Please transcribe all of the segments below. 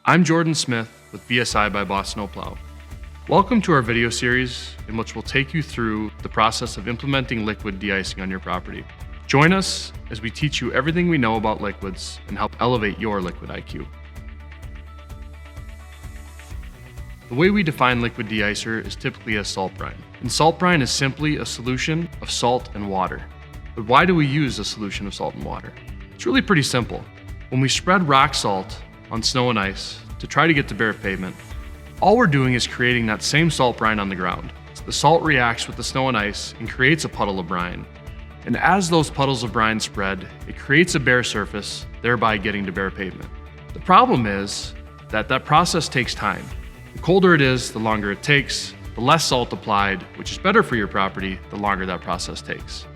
I'm Jordan Smith with BSI by Boss Snowplow. Welcome to our video series in which we'll take you through the process of implementing liquid de-icing on your property. Join us as we teach you everything we know about liquids and help elevate your liquid IQ. The way we define liquid deicer is typically as salt brine. And salt brine is simply a solution of salt and water. But why do we use a solution of salt and water? It's really pretty simple. When we spread rock salt on snow and ice to try to get to bare pavement, all we're doing is creating that same salt brine on the ground. The salt reacts with the snow and ice and creates a puddle of brine. And as those puddles of brine spread, it creates a bare surface, thereby getting to bare pavement. The problem is that that process takes time. The colder it is, the longer it takes. The less salt applied, which is better for your property, the longer that process takes.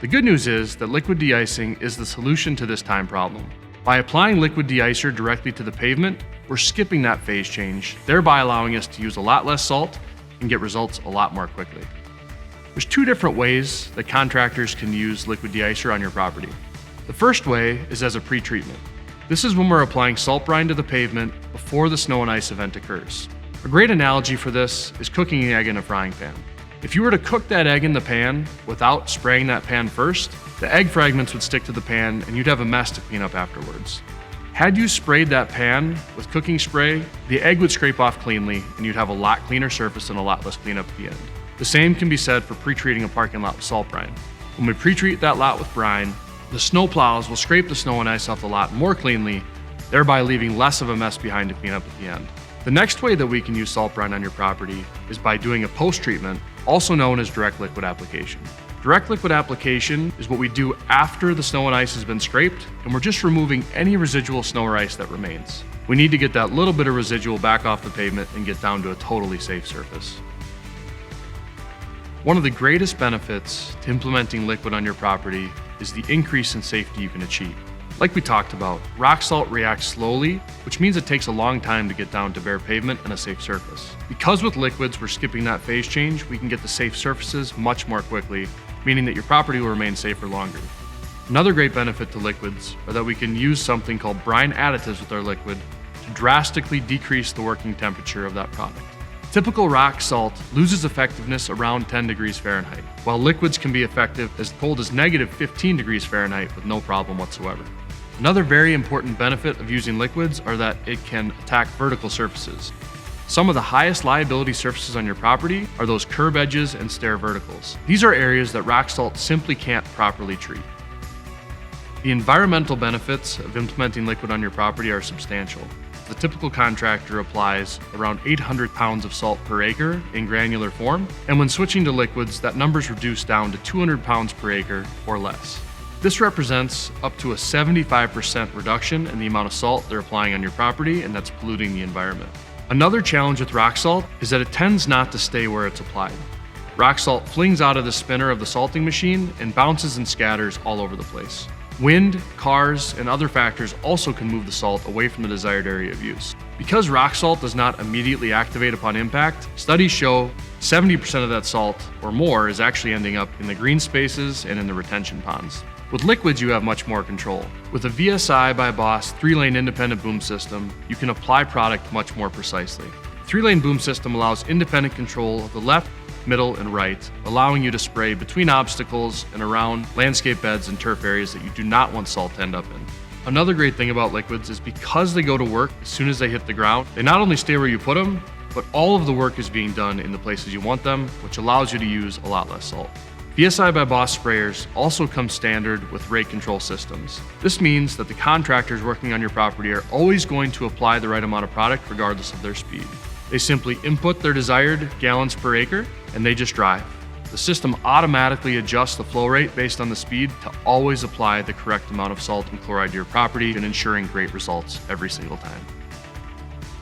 The good news is that liquid de-icing is the solution to this time problem. By applying liquid deicer directly to the pavement, we're skipping that phase change, thereby allowing us to use a lot less salt and get results a lot more quickly. There's two different ways that contractors can use liquid deicer on your property. The first way is as a pre-treatment. This is when we're applying salt brine to the pavement before the snow and ice event occurs. A great analogy for this is cooking an egg in a frying pan. If you were to cook that egg in the pan without spraying that pan first, the egg fragments would stick to the pan and you'd have a mess to clean up afterwards. Had you sprayed that pan with cooking spray, the egg would scrape off cleanly and you'd have a lot cleaner surface and a lot less cleanup at the end. The same can be said for pre-treating a parking lot with salt brine. When we pre-treat that lot with brine, the snow plows will scrape the snow and ice off the lot more cleanly, thereby leaving less of a mess behind to clean up at the end. The next way that we can use salt brine on your property is by doing a post-treatment, also known as direct liquid application. Direct liquid application is what we do after the snow and ice has been scraped, and we're just removing any residual snow or ice that remains. We need to get that little bit of residual back off the pavement and get down to a totally safe surface. One of the greatest benefits to implementing liquid on your property is the increase in safety you can achieve. Like we talked about, rock salt reacts slowly, which means it takes a long time to get down to bare pavement and a safe surface. Because with liquids we're skipping that phase change, we can get to safe surfaces much more quickly, meaning that your property will remain safe for longer. Another great benefit to liquids are that we can use something called brine additives with our liquid to drastically decrease the working temperature of that product. Typical rock salt loses effectiveness around 10 degrees Fahrenheit, while liquids can be effective as cold as -15 degrees Fahrenheit with no problem whatsoever. Another very important benefit of using liquids are that it can attack vertical surfaces. Some of the highest liability surfaces on your property are those curb edges and stair verticals. These are areas that rock salt simply can't properly treat. The environmental benefits of implementing liquid on your property are substantial. The typical contractor applies around 800 pounds of salt per acre in granular form, and when switching to liquids, that number's reduced down to 200 pounds per acre or less. This represents up to a 75% reduction in the amount of salt they're applying on your property, and that's polluting the environment. Another challenge with rock salt is that it tends not to stay where it's applied. Rock salt flings out of the spinner of the salting machine and bounces and scatters all over the place. Wind, cars, and other factors also can move the salt away from the desired area of use. Because rock salt does not immediately activate upon impact, studies show 70% of that salt or more is actually ending up in the green spaces and in the retention ponds. With liquids, you have much more control. With a BSI by Boss 3-lane independent boom system, you can apply product much more precisely. The 3-lane boom system allows independent control of the left, middle, and right, allowing you to spray between obstacles and around landscape beds and turf areas that you do not want salt to end up in. Another great thing about liquids is because they go to work as soon as they hit the ground, they not only stay where you put them, but all of the work is being done in the places you want them, which allows you to use a lot less salt. BSI by Boss sprayers also come standard with rate control systems. This means that the contractors working on your property are always going to apply the right amount of product regardless of their speed. They simply input their desired gallons per acre and they just drive. The system automatically adjusts the flow rate based on the speed to always apply the correct amount of salt and chloride to your property and ensuring great results every single time.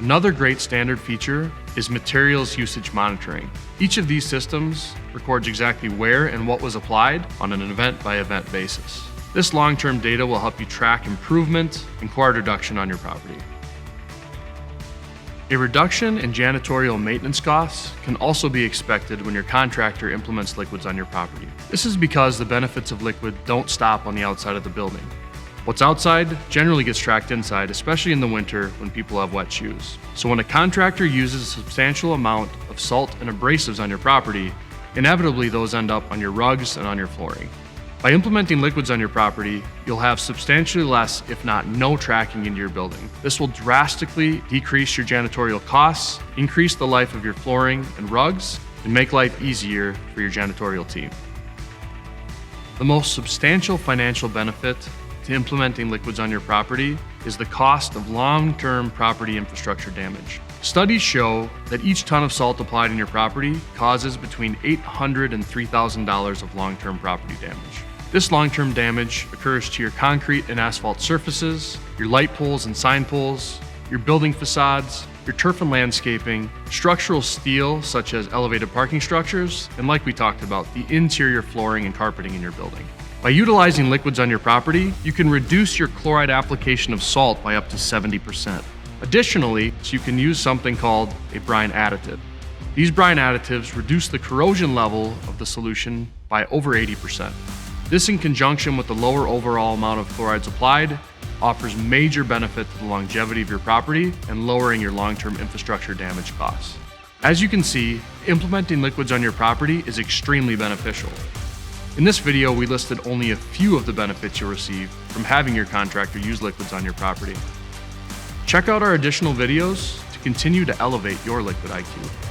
Another great standard feature is materials usage monitoring. Each of these systems records exactly where and what was applied on an event-by-event basis. This long-term data will help you track improvement and chloride reduction on your property. A reduction in janitorial maintenance costs can also be expected when your contractor implements liquids on your property. This is because the benefits of liquid don't stop on the outside of the building. What's outside generally gets tracked inside, especially in the winter when people have wet shoes. So when a contractor uses a substantial amount of salt and abrasives on your property, inevitably those end up on your rugs and on your flooring. By implementing liquids on your property, you'll have substantially less, if not no, tracking into your building. This will drastically decrease your janitorial costs, increase the life of your flooring and rugs, and make life easier for your janitorial team. The most substantial financial benefit to implementing liquids on your property is the cost of long-term property infrastructure damage. Studies show that each ton of salt applied in your property causes between $800 and $3,000 of long-term property damage. This long-term damage occurs to your concrete and asphalt surfaces, your light poles and sign poles, your building facades, your turf and landscaping, structural steel such as elevated parking structures, and like we talked about, the interior flooring and carpeting in your building. By utilizing liquids on your property, you can reduce your chloride application of salt by up to 70%. Additionally, you can use something called a brine additive. These brine additives reduce the corrosion level of the solution by over 80%. This, in conjunction with the lower overall amount of chlorides applied, offers major benefit to the longevity of your property and lowering your long-term infrastructure damage costs. As you can see, implementing liquids on your property is extremely beneficial. In this video, we listed only a few of the benefits you'll receive from having your contractor use liquids on your property. Check out our additional videos to continue to elevate your liquid IQ.